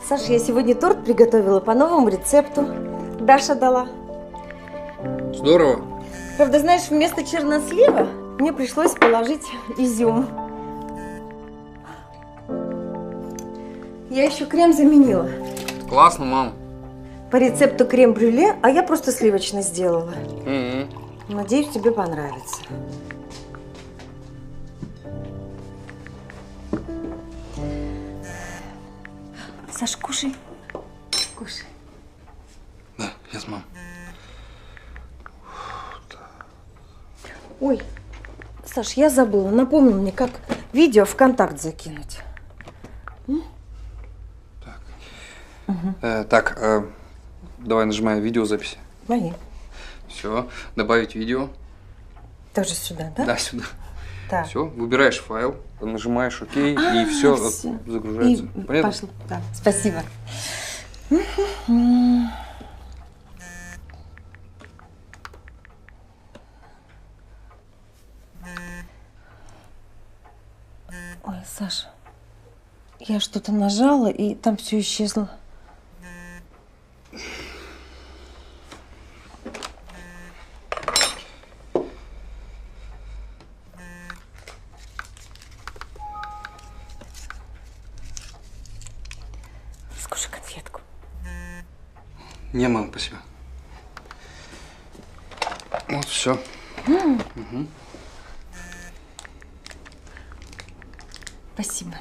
Саш, я сегодня торт приготовила по новому рецепту. Даша дала. Здорово. Правда, знаешь, вместо чернослива мне пришлось положить изюм. Я еще крем заменила. Классно, мам. По рецепту крем-брюле, а я просто сливочный сделала. Угу. Надеюсь, тебе понравится. Саш, кушай. Кушай. Да, я с мам. Ой, Саш, я забыла. Напомни мне, как видео в контакт закинуть. Так. Давай нажимай видеозаписи. Мои. Все, добавить видео. Тоже сюда, да? Да, сюда. Так. Все, выбираешь файл, нажимаешь ОК, и все загружается. И Понятно? пошло. Да. Спасибо. Ой, Саша, я что-то нажала, и там все исчезло. Скушай конфетку. Не, мам, спасибо. Вот, все. Угу. Спасибо.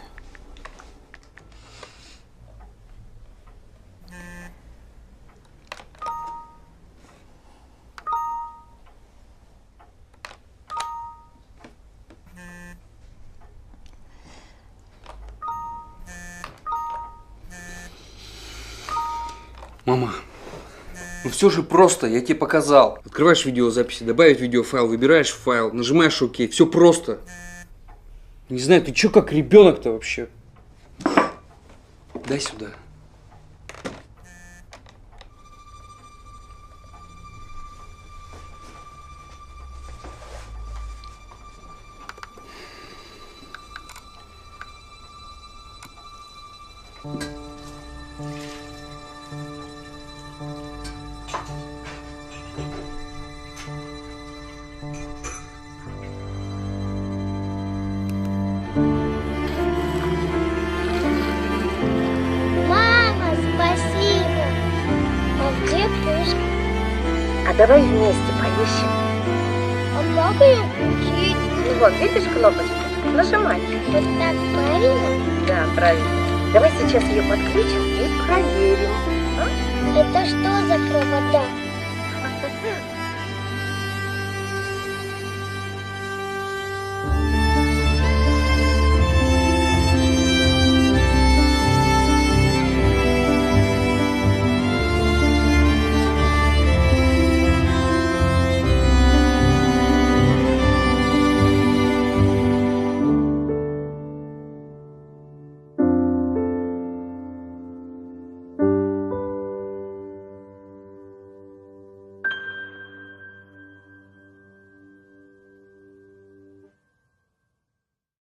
Мама, ну все же просто, я тебе показал. Открываешь видеозаписи, добавить видеофайл, выбираешь файл, нажимаешь ОК, все просто. Не знаю, ты че как ребенок-то вообще? Дай сюда. Мама, спасибо. А где пуск? А давай вместе поищем. А как ее включить? Ну вот, видишь кнопочку? Нажимай. Вот так правильно? Да, правильно. Давай сейчас ее подключим и проверим. Это что за провода?